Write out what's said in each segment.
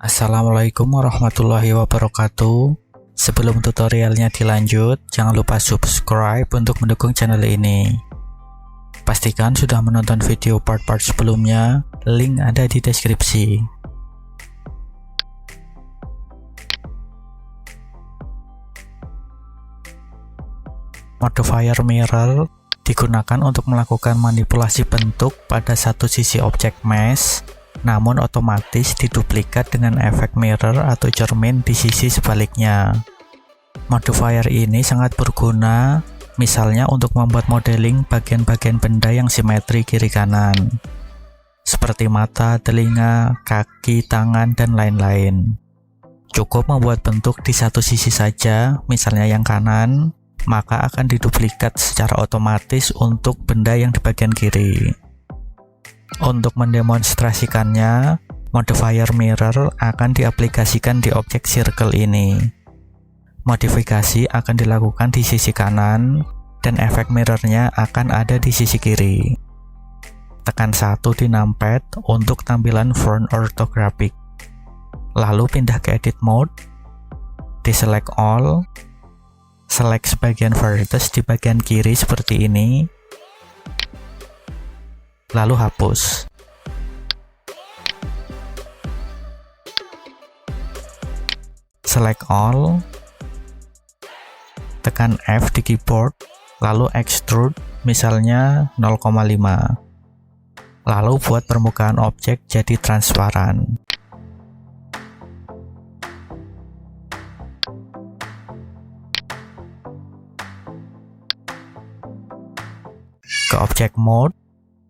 Assalamualaikum warahmatullahi wabarakatuh. Sebelum tutorialnya dilanjut, jangan lupa subscribe untuk mendukung channel ini. Pastikan sudah menonton video part-part sebelumnya, link ada di deskripsi. Modifier mirror digunakan untuk melakukan manipulasi bentuk pada satu sisi objek mesh, namun otomatis diduplikat dengan efek mirror atau cermin di sisi sebaliknya. Modifier ini sangat berguna, misalnya untuk membuat modeling bagian-bagian benda yang simetri kiri kanan, seperti mata, telinga, kaki, tangan, dan lain-lain. Cukup membuat bentuk di satu sisi saja, misalnya yang kanan, maka akan diduplikat secara otomatis untuk benda yang di bagian kiri. Untuk mendemonstrasikannya, modifier mirror akan diaplikasikan di objek circle ini. Modifikasi akan dilakukan di sisi kanan, dan efek mirrornya akan ada di sisi kiri. Tekan 1 di numpad untuk tampilan front orthographic. Lalu pindah ke edit mode, deselect all, select sebagian vertex di bagian kiri seperti ini, lalu hapus. Select all, tekan F di keyboard, lalu extrude misalnya 0,5. Lalu buat permukaan objek jadi transparan. Ke object mode,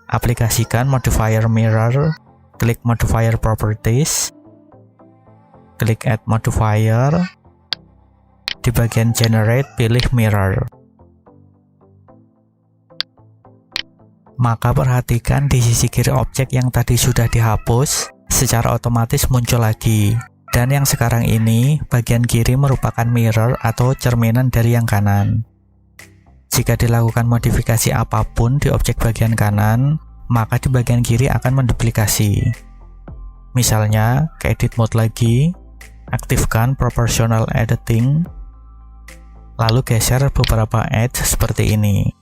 aplikasikan modifier mirror, klik modifier properties, klik add modifier, di bagian generate pilih mirror. Maka perhatikan di sisi kiri objek yang tadi sudah dihapus, secara otomatis muncul lagi. Dan yang sekarang ini, bagian kiri merupakan mirror atau cerminan dari yang kanan. Jika dilakukan modifikasi apapun di objek bagian kanan, maka di bagian kiri akan menduplikasi. Misalnya, ke edit mode lagi, aktifkan proportional editing, lalu geser beberapa edge seperti ini.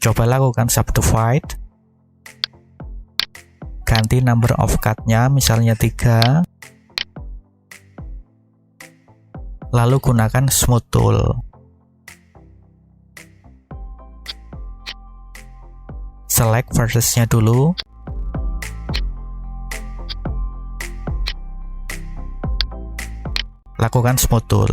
Coba lakukan subdivide, ganti number of cut-nya misalnya 3, lalu gunakan smooth tool. Select vertexnya dulu, lakukan smooth tool.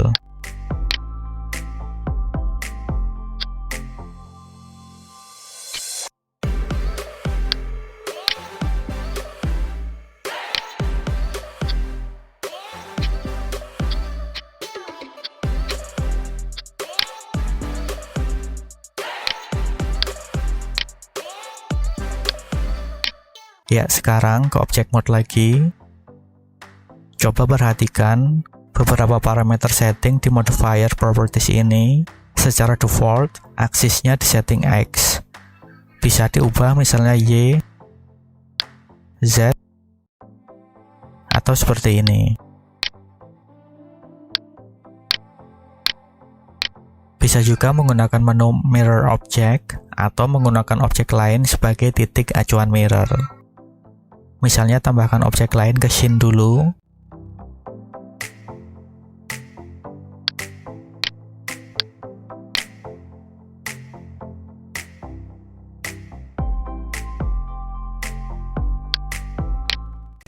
Ya, sekarang ke object mode lagi. Coba perhatikan beberapa parameter setting di modifier properties ini. Secara default, aksisnya di setting X. Bisa diubah misalnya Y, Z, atau seperti ini. Bisa juga menggunakan menu mirror object atau menggunakan objek lain sebagai titik acuan mirror. Misalnya tambahkan objek lain ke scene dulu.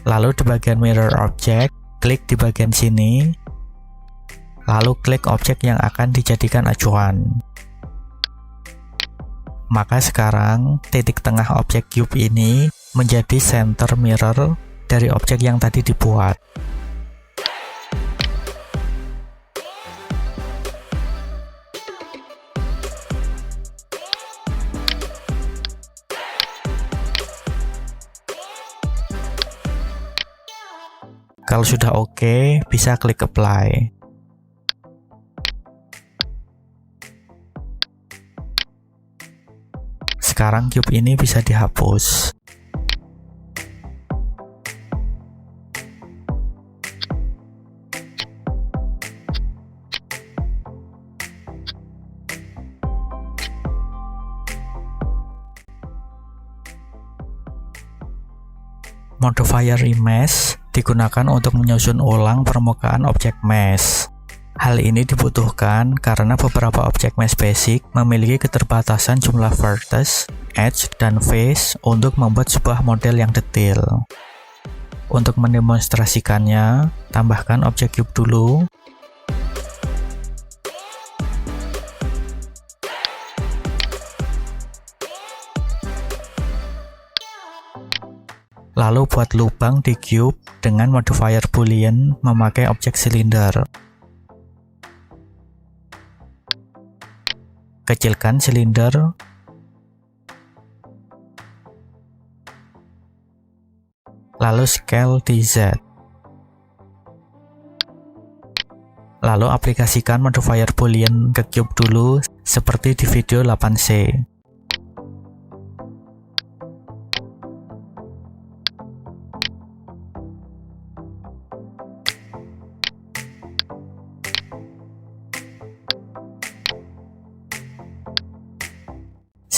Lalu di bagian mirror object, klik di bagian sini. Lalu klik objek yang akan dijadikan acuan. Maka sekarang titik tengah objek cube ini menjadi center mirror dari objek yang tadi dibuat. Kalau sudah oke, bisa klik apply. Sekarang cube ini bisa dihapus. Modifier Remesh digunakan untuk menyusun ulang permukaan objek mesh. Hal ini dibutuhkan karena beberapa objek mesh basic memiliki keterbatasan jumlah vertex, edge, dan face untuk membuat sebuah model yang detail. Untuk mendemonstrasikannya, tambahkan objek cube dulu. Lalu buat lubang di cube dengan modifier boolean memakai objek silinder. Kecilkan silinder. Lalu scale dz. Lalu aplikasikan modifier boolean ke cube dulu seperti di video 8c.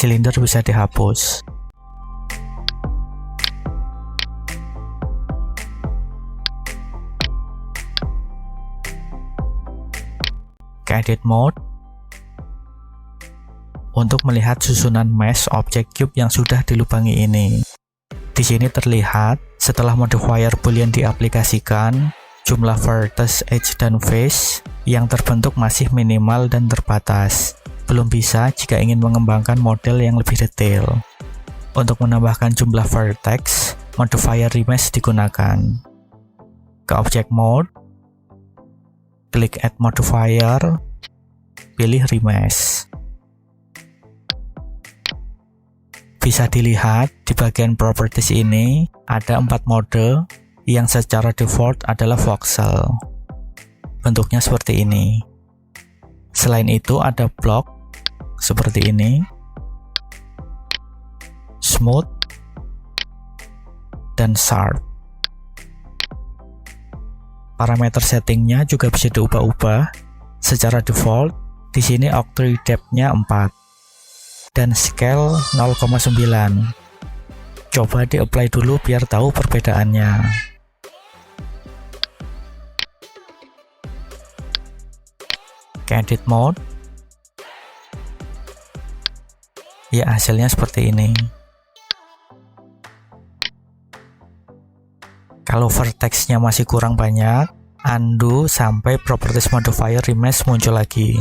Silinder bisa dihapus. Ke edit mode untuk melihat susunan mesh objek cube yang sudah dilubangi ini. Di sini terlihat setelah modifier boolean diaplikasikan, jumlah vertex, edge, dan face yang terbentuk masih minimal dan terbatas. Belum bisa jika ingin mengembangkan model yang lebih detail. Untuk menambahkan jumlah vertex, modifier remesh digunakan. Ke object mode, klik add modifier, pilih remesh. Bisa dilihat di bagian properties ini ada 4 mode yang secara default adalah voxel. Bentuknya seperti ini. Selain itu ada block seperti ini, smooth, dan sharp. Parameter settingnya juga bisa diubah-ubah. Secara default, di sini octree depth-nya 4 dan scale 0,9. Coba di-apply dulu biar tahu perbedaannya. Ke edit mode. Ya, hasilnya seperti ini. Kalau vertexnya masih kurang banyak, undo sampai properties modifier remesh muncul lagi.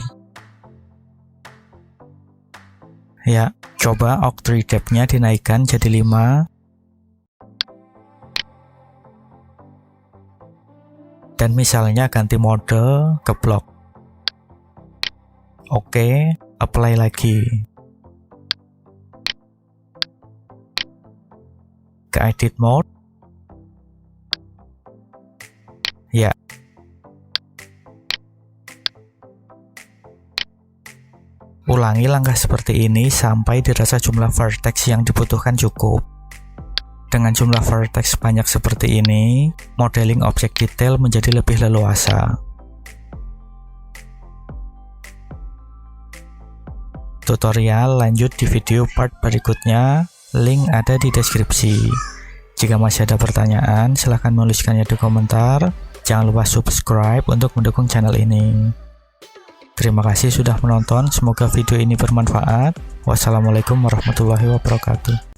Ya, coba octree depth-nya dinaikkan jadi 5. Dan misalnya ganti mode ke block. Oke, apply lagi. Ke edit mode. Ya. Ulangi langkah seperti ini sampai dirasa jumlah vertex yang dibutuhkan cukup. Dengan jumlah vertex banyak seperti ini, modeling objek detail menjadi lebih leluasa. Tutorial lanjut di video part berikutnya. Link ada di deskripsi. Jika masih ada pertanyaan, silahkan menuliskannya di komentar. Jangan lupa subscribe untuk mendukung channel ini. Terima kasih sudah menonton, semoga video ini bermanfaat. Wassalamualaikum warahmatullahi wabarakatuh.